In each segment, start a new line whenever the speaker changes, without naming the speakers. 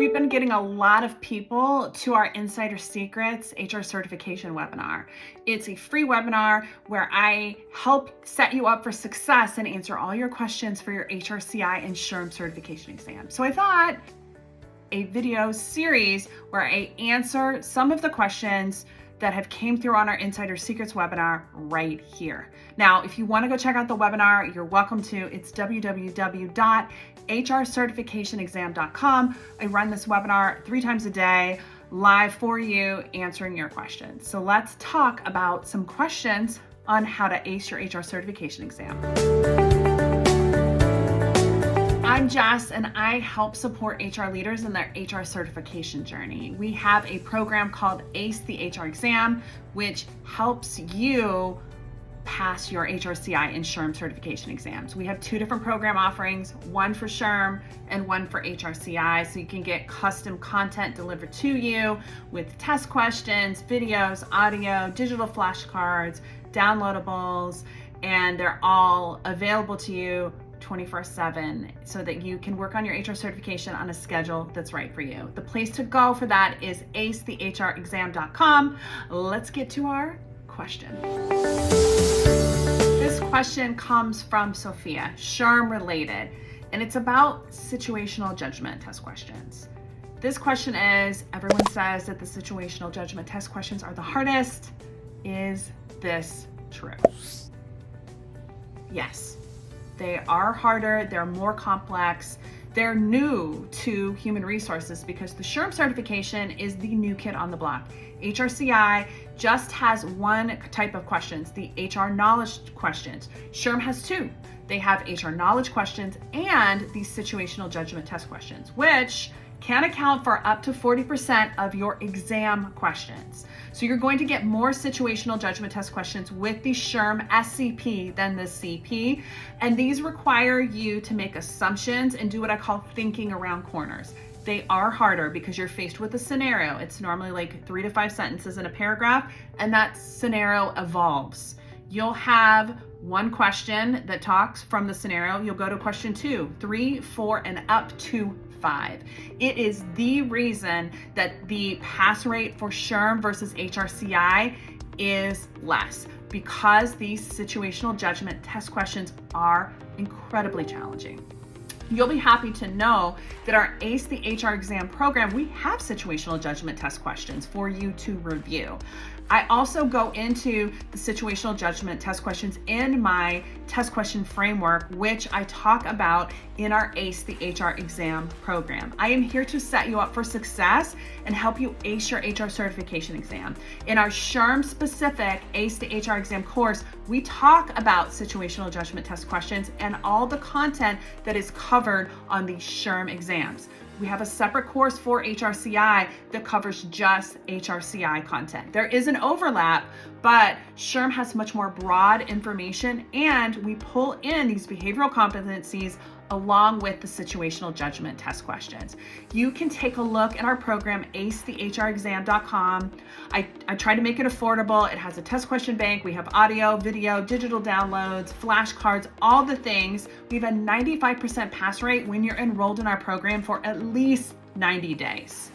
we've been getting a lot of people to our Insider Secrets HR certification webinar. It's a free webinar where I help set you up for success and answer all your questions for your HRCI and SHRM certification exam. So I thought a video series where I answer some of the questions that have came through on our Insider Secrets webinar right here. Now, if you want to go check out the webinar, you're welcome to. It's www.HRcertificationexam.com. I run this webinar 3 times a day, live for you, answering your questions. So let's talk about some questions on how to ace your HR certification exam. I'm Jess, and I help support HR leaders in their HR certification journey. We have a program called ACE the HR Exam, which helps you pass your HRCI and SHRM certification exams. We have 2 different program offerings, one for SHRM and one for HRCI, so you can get custom content delivered to you with test questions, videos, audio, digital flashcards, downloadables, and they're all available to you 24/7 so that you can work on your HR certification on a schedule that's right for you. The place to go for that is acethehrexam.com. Let's get to our question. This question comes from Sophia, SHRM related, and it's about situational judgment test questions. This question is, everyone says that the situational judgment test questions are the hardest. Is this true? Yes. They are harder, they're more complex, they're new to human resources because the SHRM certification is the new kid on the block. HRCI just has one type of questions, the HR knowledge questions. SHRM has 2. They have HR knowledge questions and these situational judgment test questions, which can account for up to 40% of your exam questions. So you're going to get more situational judgment test questions with the SHRM-SCP than the CP, and these require you to make assumptions and do what I call thinking around corners. They are harder because you're faced with a scenario. It's normally like 3 to 5 sentences in a paragraph, and that scenario evolves. You'll have one question that talks from the scenario. You'll go to question 2, 3, 4, and up to 5. It is the reason that the pass rate for SHRM versus HRCI is less, because these situational judgment test questions are incredibly challenging. You'll be happy to know that our ACE the HR exam program, we have situational judgment test questions for you to review. I also go into the situational judgment test questions in my test question framework, which I talk about in our ACE the HR exam program. I am here to set you up for success and help you ace your HR certification exam. In our SHRM specific ACE the HR exam course, we talk about situational judgment test questions and all the content that is covered on the SHRM exams. We have a separate course for HRCI that covers just HRCI content. There is an overlap, but SHRM has much more broad information, and we pull in these behavioral competencies along with the situational judgment test questions. You can take a look at our program, acethehrexam.com. I try to make it affordable. It has a test question bank. We have audio, video, digital downloads, flashcards, all the things. We have a 95% pass rate when you're enrolled in our program for at least 90 days.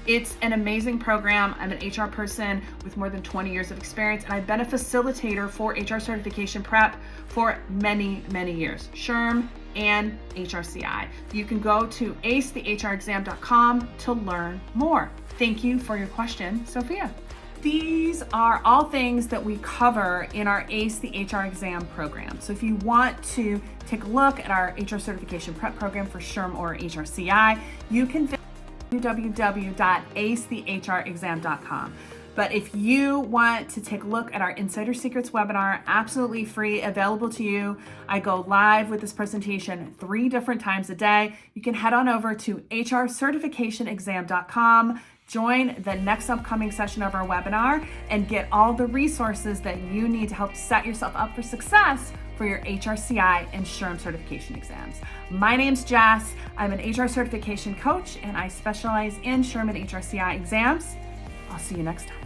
It's an amazing program. I'm an HR person with more than 20 years of experience, and I've been a facilitator for HR certification prep for many, many years, SHRM and HRCI. You can go to acethehrexam.com to learn more. Thank you for your question, Sophia. These are all things that we cover in our ACE the HR exam program. So if you want to take a look at our HR certification prep program for SHRM or HRCI, you can visit www.acethehrexam.com. But if you want to take a look at our Insider Secrets webinar, absolutely free, available to you. I go live with this presentation 3 different times a day. You can head on over to HRcertificationexam.com, join the next upcoming session of our webinar, and get all the resources that you need to help set yourself up for success for your HRCI and SHRM certification exams. My name's Jess. I'm an HR certification coach, and I specialize in SHRM and HRCI exams. I'll see you next time.